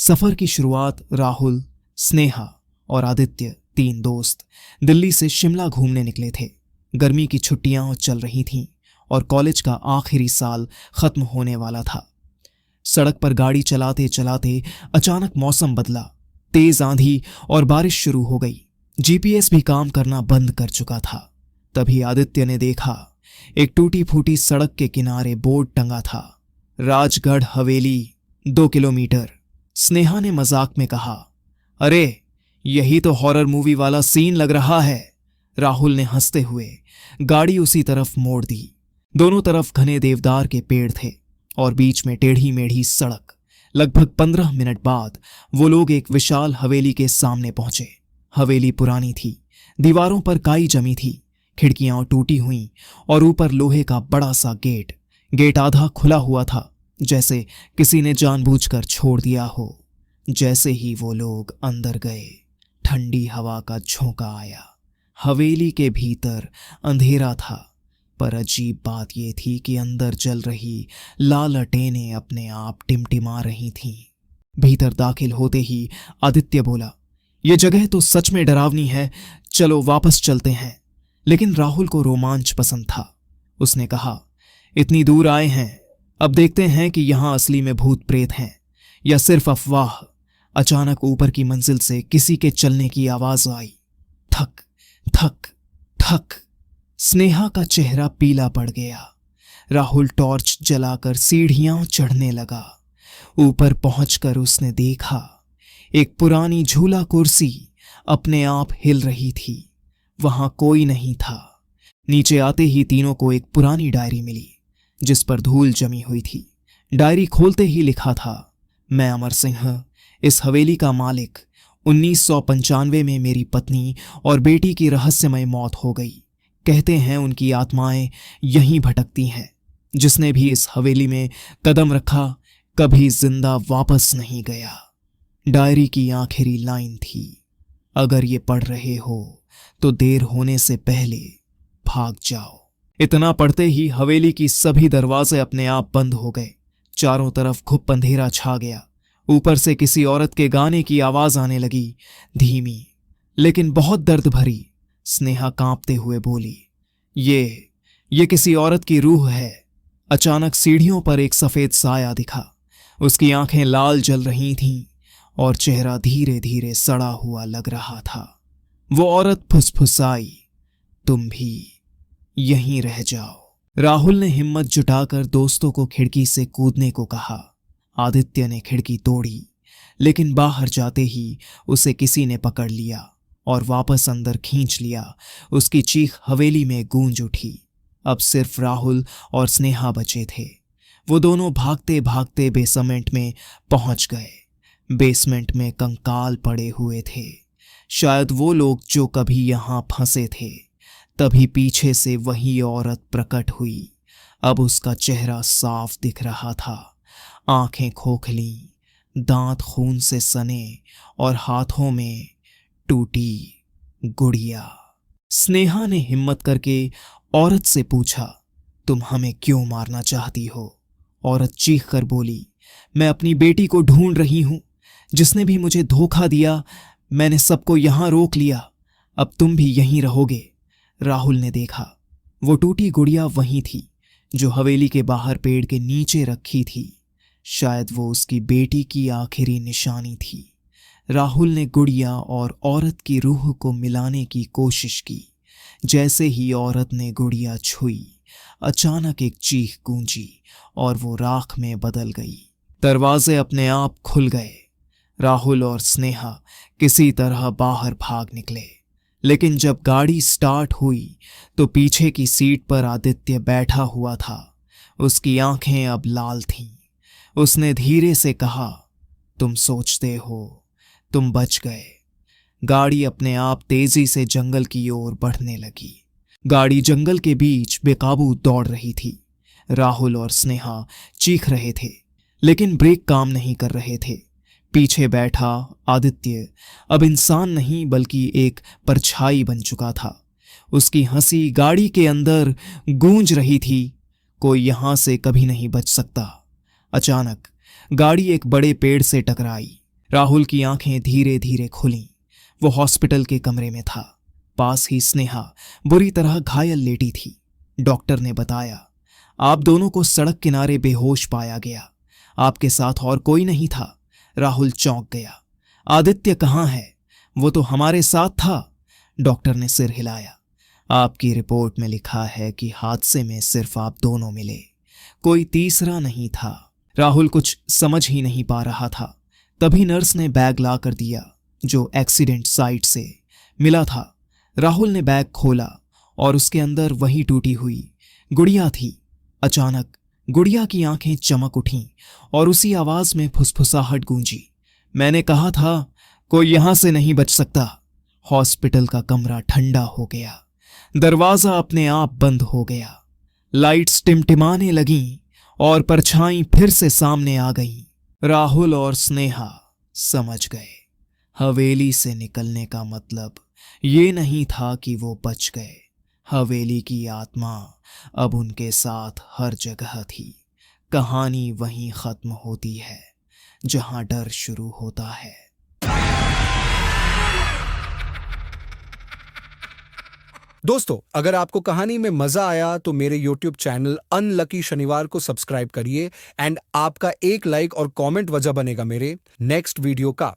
सफर की शुरुआत राहुल, स्नेहा और आदित्य, तीन दोस्त दिल्ली से शिमला घूमने निकले थे। गर्मी की छुट्टियां चल रही थीं और कॉलेज का आखिरी साल खत्म होने वाला था। सड़क पर गाड़ी चलाते चलाते अचानक मौसम बदला। तेज आंधी और बारिश शुरू हो गई। जीपीएस भी काम करना बंद कर चुका था। तभी आदित्य ने देखा, एक टूटी फूटी सड़क के किनारे बोर्ड टंगा था, राजगढ़ हवेली 2 किलोमीटर। स्नेहा ने मजाक में कहा, अरे यही तो हॉरर मूवी वाला सीन लग रहा है। राहुल ने हंसते हुए गाड़ी उसी तरफ मोड़ दी। दोनों तरफ घने देवदार के पेड़ थे और बीच में टेढ़ी मेढ़ी सड़क। लगभग 15 मिनट बाद वो लोग एक विशाल हवेली के सामने पहुंचे। हवेली पुरानी थी, दीवारों पर काई जमी थी, खिड़कियां टूटी हुई और ऊपर लोहे का बड़ा सा गेट आधा खुला हुआ था, जैसे किसी ने जानबूझकर छोड़ दिया हो। जैसे ही वो लोग अंदर गए, ठंडी हवा का झोंका आया। हवेली के भीतर अंधेरा था, पर अजीब बात यह थी कि अंदर जल रही लालटेनें अपने आप टिमटिमा रही थीं। भीतर दाखिल होते ही आदित्य बोला, यह जगह तो सच में डरावनी है, चलो वापस चलते हैं। लेकिन राहुल को रोमांच पसंद था। उसने कहा, इतनी दूर आए हैं, अब देखते हैं कि यहां असली में भूत प्रेत हैं या सिर्फ अफवाह। अचानक ऊपर की मंजिल से किसी के चलने की आवाज आई। थक थक थक। स्नेहा का चेहरा पीला पड़ गया। राहुल टॉर्च जलाकर सीढ़ियां चढ़ने लगा। ऊपर पहुंचकर उसने देखा, एक पुरानी झूला कुर्सी अपने आप हिल रही थी। वहां कोई नहीं था। नीचे आते ही तीनों को एक पुरानी डायरी मिली, जिस पर धूल जमी हुई थी। डायरी खोलते ही लिखा था, मैं अमर सिंह, इस हवेली का मालिक। 1995 में मेरी पत्नी और बेटी की रहस्यमय मौत हो गई। कहते हैं उनकी आत्माएं यहीं भटकती हैं। जिसने भी इस हवेली में कदम रखा कभी जिंदा वापस नहीं गया। डायरी की आखिरी लाइन थी, अगर ये पढ़ रहे हो तो देर होने से पहले भाग जाओ। इतना पढ़ते ही हवेली की सभी दरवाजे अपने आप बंद हो गए। चारों तरफ घुप अंधेरा छा गया। ऊपर से किसी औरत के गाने की आवाज आने लगी, धीमी लेकिन बहुत दर्द भरी। स्नेहा कांपते हुए बोली, ये किसी औरत की रूह है। अचानक सीढ़ियों पर एक सफेद साया दिखा। उसकी आंखें लाल जल रही थीं और चेहरा धीरे धीरे सड़ा हुआ लग रहा था। वो औरत फुसफुसाई, तुम भी यहीं रह जाओ। राहुल ने हिम्मत जुटाकर दोस्तों को खिड़की से कूदने को कहा। आदित्य ने खिड़की तोड़ी, लेकिन बाहर जाते ही उसे किसी ने पकड़ लिया और वापस अंदर खींच लिया। उसकी चीख हवेली में गूंज उठी। अब सिर्फ राहुल और स्नेहा बचे थे। वो दोनों भागते भागते बेसमेंट में पहुंच गए। बेसमेंट में कंकाल पड़े हुए थे, शायद वो लोग जो कभी यहां फंसे थे। तभी पीछे से वही औरत प्रकट हुई। अब उसका चेहरा साफ दिख रहा था। आंखें खोखली, दांत खून से सने और हाथों में टूटी गुड़िया। स्नेहा ने हिम्मत करके औरत से पूछा, तुम हमें क्यों मारना चाहती हो? औरत चीख कर बोली, मैं अपनी बेटी को ढूंढ रही हूं। जिसने भी मुझे धोखा दिया, मैंने सबको यहां रोक लिया। अब तुम भी यहीं रहोगे। राहुल ने देखा, वो टूटी गुड़िया वही थी जो हवेली के बाहर पेड़ के नीचे रखी थी। शायद वो उसकी बेटी की आखिरी निशानी थी। राहुल ने गुड़िया और औरत की रूह को मिलाने की कोशिश की। जैसे ही औरत ने गुड़िया छुई, अचानक एक चीख गूंजी और वो राख में बदल गई। दरवाजे अपने आप खुल गए। राहुल और स्नेहा किसी तरह बाहर भाग निकले। लेकिन जब गाड़ी स्टार्ट हुई तो पीछे की सीट पर आदित्य बैठा हुआ था। उसकी आंखें अब लाल थीं। उसने धीरे से कहा, तुम सोचते हो तुम बच गए। गाड़ी अपने आप तेजी से जंगल की ओर बढ़ने लगी। गाड़ी जंगल के बीच बेकाबू दौड़ रही थी। राहुल और स्नेहा चीख रहे थे, लेकिन ब्रेक काम नहीं कर रहे थे। पीछे बैठा आदित्य अब इंसान नहीं बल्कि एक परछाई बन चुका था। उसकी हंसी गाड़ी के अंदर गूंज रही थी, कोई यहां से कभी नहीं बच सकता। अचानक गाड़ी एक बड़े पेड़ से टकराई। राहुल की आंखें धीरे धीरे खुलीं। वो हॉस्पिटल के कमरे में था। पास ही स्नेहा बुरी तरह घायल लेटी थी। डॉक्टर ने बताया, आप दोनों को सड़क किनारे बेहोश पाया गया। आपके साथ और कोई नहीं था। राहुल चौंक गया। आदित्य कहाँ है? वो तो हमारे साथ था। डॉक्टर ने सिर हिलाया। आपकी रिपोर्ट में लिखा है कि हादसे में सिर्फ आप दोनों मिले, कोई तीसरा नहीं था। राहुल कुछ समझ ही नहीं पा रहा था। तभी नर्स ने बैग ला कर दिया जो एक्सीडेंट साइट से मिला था। राहुल ने बैग खोला और उसके अंदर वही टूटी हुई गुड़िया थी। अचानक गुड़िया की आंखें चमक उठीं और उसी आवाज में फुसफुसाहट गूंजी, मैंने कहा था कोई यहां से नहीं बच सकता। हॉस्पिटल का कमरा ठंडा हो गया। दरवाजा अपने आप बंद हो गया। लाइट्स टिमटिमाने लगीं और परछाई फिर से सामने आ गईं। राहुल और स्नेहा समझ गए। हवेली से निकलने का मतलब ये नहीं था कि वो बच गए। हवेली की आत्मा अब उनके साथ हर जगह थी। कहानी वहीं खत्म होती है जहां डर शुरू होता है। दोस्तों, अगर आपको कहानी में मजा आया तो मेरे YouTube चैनल अनलकी शनिवार को सब्सक्राइब करिए एंड आपका एक लाइक और कमेंट वजह बनेगा मेरे नेक्स्ट वीडियो का।